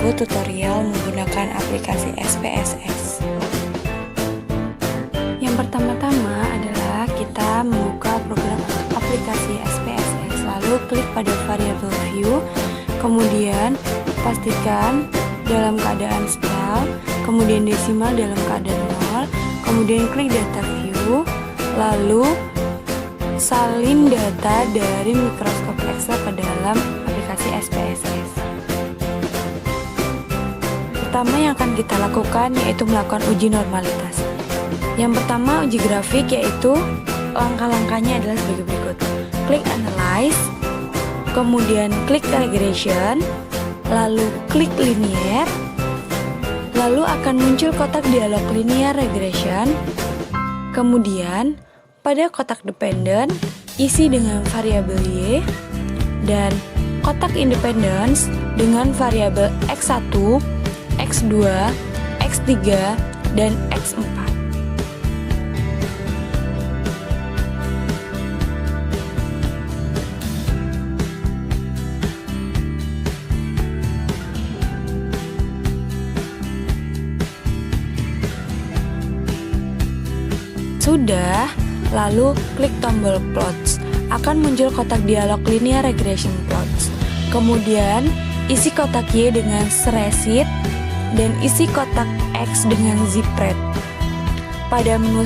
buku tutorial menggunakan aplikasi SPSS. Yang pertama-tama adalah kita membuka program aplikasi SPSS, lalu klik pada variable view, kemudian pastikan dalam keadaan style, kemudian desimal dalam keadaan 0, kemudian klik data view, lalu salin data dari mikroskop Excel ke dalam aplikasi SPSS. Pertama yang akan kita lakukan yaitu melakukan uji normalitas. Yang pertama uji grafik, yaitu langkah-langkahnya adalah sebagai berikut. Klik Analyze, kemudian klik Regression, lalu klik Linear, lalu akan muncul kotak dialog Linear Regression. Kemudian pada kotak dependent, isi dengan variabel Y, dan kotak independence dengan variabel X1, X2, X3, dan X4. Sudah, lalu klik tombol plots, akan muncul kotak dialog linear regression plots. Kemudian isi kotak Y dengan spreadsheet dan isi kotak X dengan zipred. Pada menu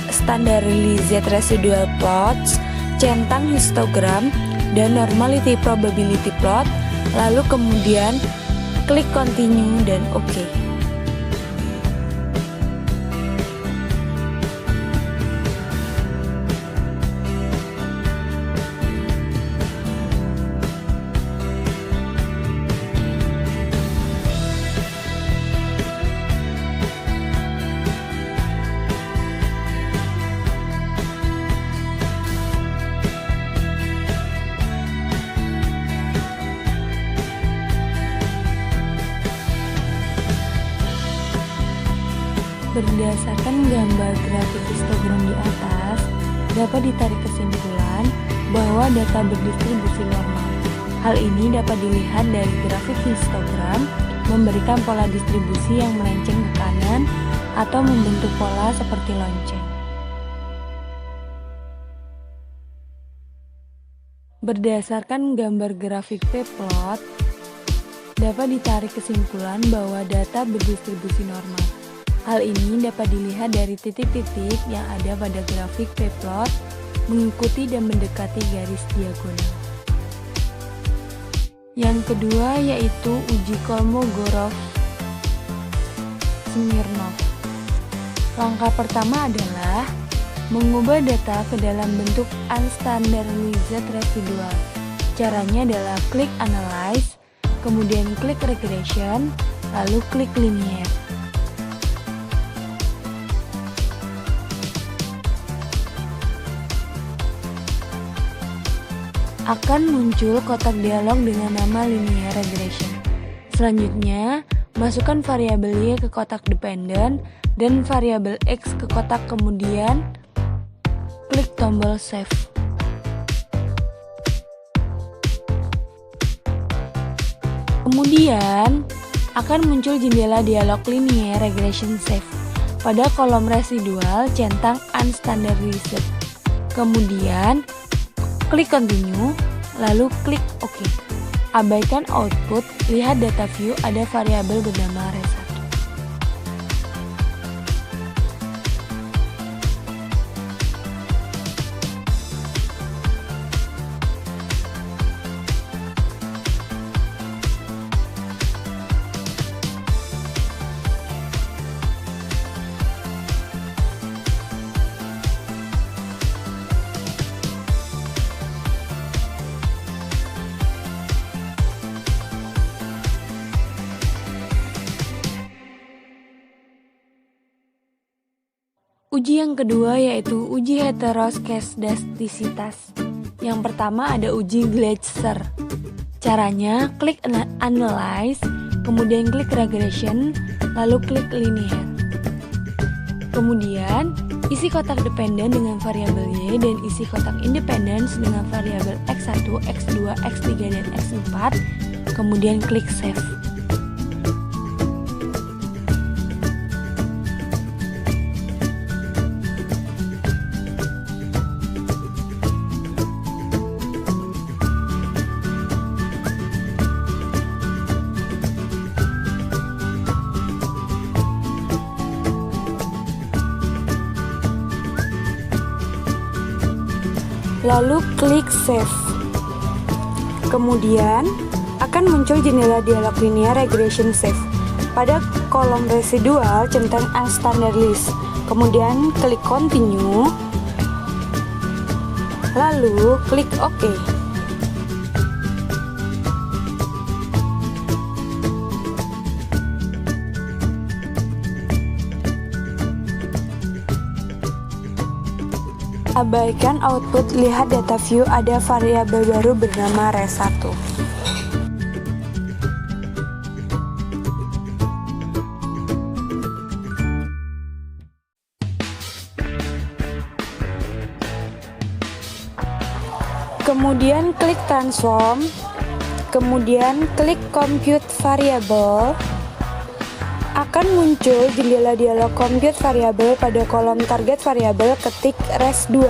standardized residual plots, centang histogram dan normality probability plot, lalu kemudian klik continue dan OK. Berdasarkan gambar grafik histogram di atas, dapat ditarik kesimpulan bahwa data berdistribusi normal. Hal ini dapat dilihat dari grafik histogram memberikan pola distribusi yang melenceng ke kanan atau membentuk pola seperti lonceng. Berdasarkan gambar grafik p-plot, dapat ditarik kesimpulan bahwa data berdistribusi normal. Hal ini dapat dilihat dari titik-titik yang ada pada grafik p-plot mengikuti dan mendekati garis diagonal. Yang kedua yaitu uji Kolmogorov-Smirnov. Langkah pertama adalah mengubah data ke dalam bentuk unstandardized residual. Caranya adalah klik Analyze, kemudian klik Regression, lalu klik Linear. Akan muncul kotak dialog dengan nama Linear Regression. Selanjutnya, masukkan variabel Y ke kotak dependent dan variabel X ke kotak, kemudian klik tombol Save. Kemudian, akan muncul jendela dialog Linear Regression Save. Pada kolom residual, centang Unstandardized. Kemudian, klik Continue, lalu klik OK. Abaikan output, lihat data view, ada variabel bernama Res1. Uji yang kedua yaitu uji heteroskedastisitas. Yang pertama ada uji Gleiser. Caranya klik Analyze, kemudian klik Regression, lalu klik Linear. Kemudian isi kotak dependent dengan variabel Y dan isi kotak independence dengan variabel X1, X2, X3, dan X4. Kemudian klik Save. lalu klik Save. Kemudian akan muncul jendela dialog linear regression save. Pada kolom residual centang unstandard list. Kemudian klik Continue, lalu klik OK. Abaikan output, lihat data view, ada variabel baru bernama res1. Kemudian klik transform, kemudian klik compute variable. Akan muncul jendela dialog compute variable. Pada kolom target variable ketik res2.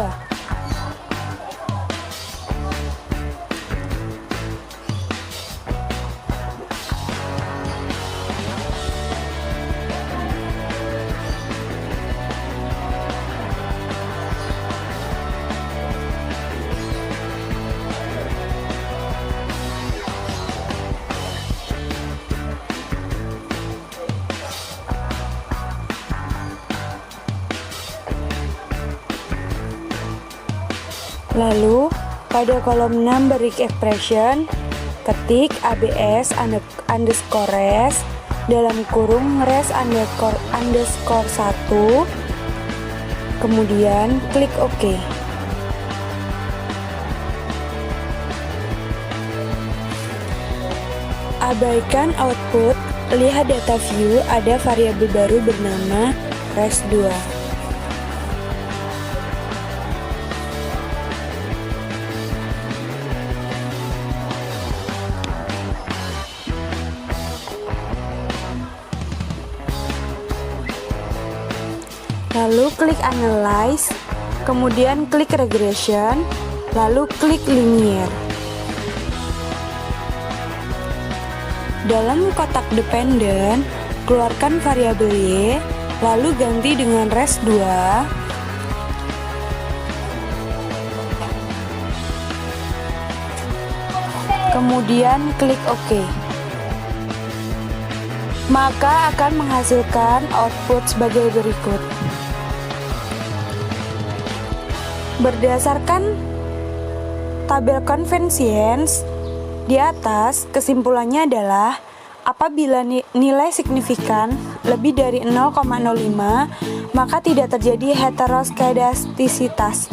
Lalu pada kolom numeric expression ketik abs underscore res dalam kurung res underscore 1, kemudian klik OK. Abaikan output, lihat data view, ada variabel baru bernama res2. Lalu klik Analyze, kemudian klik Regression, lalu klik Linear. Dalam kotak dependent, keluarkan variabel Y, lalu ganti dengan res2. Kemudian klik OK. Maka akan menghasilkan output sebagai berikut. Berdasarkan tabel convenience di atas, kesimpulannya adalah apabila nilai signifikan lebih dari 0,05, maka tidak terjadi heteroskedastisitas.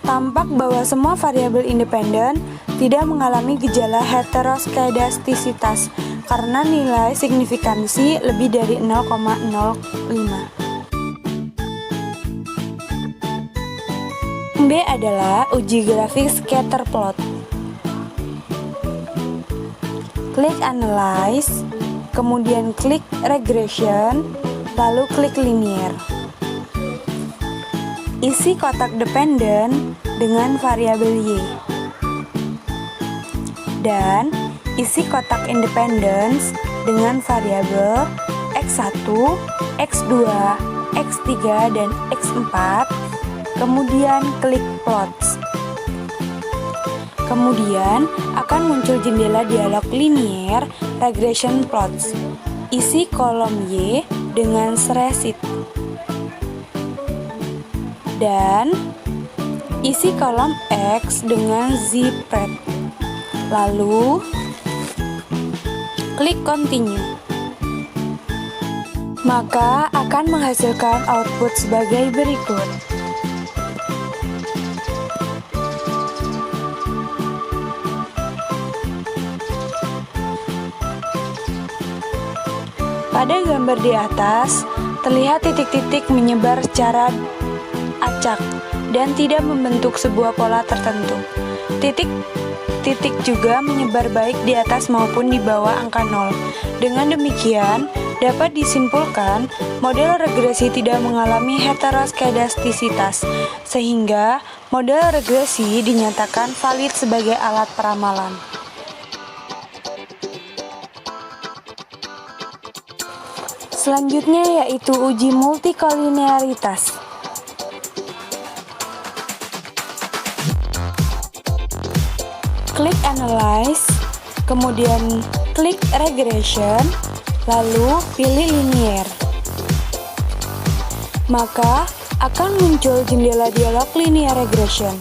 Tampak bahwa semua variabel independen tidak mengalami gejala heteroskedastisitas karena nilai signifikansi lebih dari 0,05. B adalah uji grafik scatter plot. Klik Analyze, kemudian klik Regression, lalu klik Linear. Isi kotak dependent dengan variabel Y. Dan isi kotak independence dengan variabel X1, X2, X3, dan X4. Kemudian klik Plots. Kemudian akan muncul jendela dialog linear regression plots. Isi kolom Y dengan spreadsheet dan isi kolom X dengan zspread. Lalu klik Continue. Maka akan menghasilkan output sebagai berikut. Pada gambar di atas, terlihat titik-titik menyebar secara acak dan tidak membentuk sebuah pola tertentu. Titik-titik juga menyebar baik di atas maupun di bawah angka 0. Dengan demikian, dapat disimpulkan model regresi tidak mengalami heteroskedastisitas, sehingga model regresi dinyatakan valid sebagai alat peramalan. Selanjutnya yaitu uji multikolinearitas. klik Analyze, kemudian klik Regression, lalu pilih Linear. Maka akan muncul jendela dialog Linear Regression.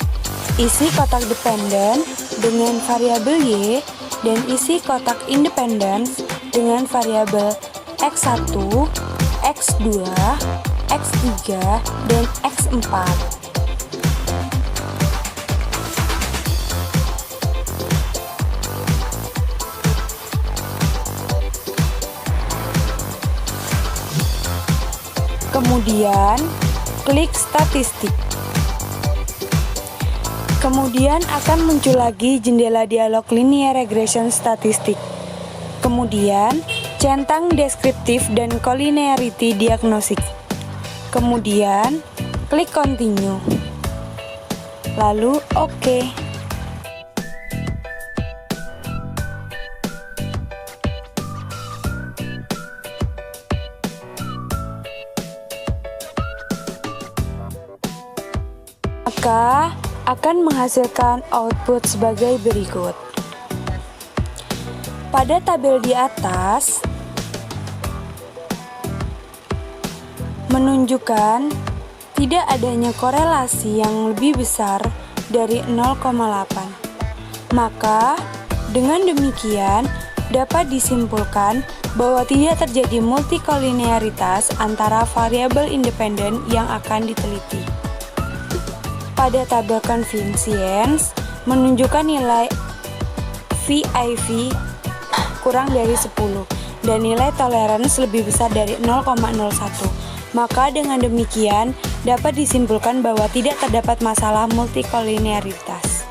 Isi kotak dependen dengan variabel Y dan isi kotak independence dengan variabel X1, X2, X3, dan X4. Kemudian, klik statistik. Kemudian akan muncul lagi jendela dialog Linear Regression Statistik. Kemudian, centang deskriptif dan collinearity diagnostik. Kemudian, klik Continue. Lalu, OK. Maka akan menghasilkan output sebagai berikut. Pada tabel di atas menunjukkan tidak adanya korelasi yang lebih besar dari 0,8. Maka dengan demikian dapat disimpulkan bahwa tidak terjadi multikolinearitas antara variabel independen yang akan diteliti. Pada tabel convenience menunjukkan nilai VIV kurang dari 10 dan nilai tolerance lebih besar dari 0,01. Maka dengan demikian dapat disimpulkan bahwa tidak terdapat masalah multikolinearitas.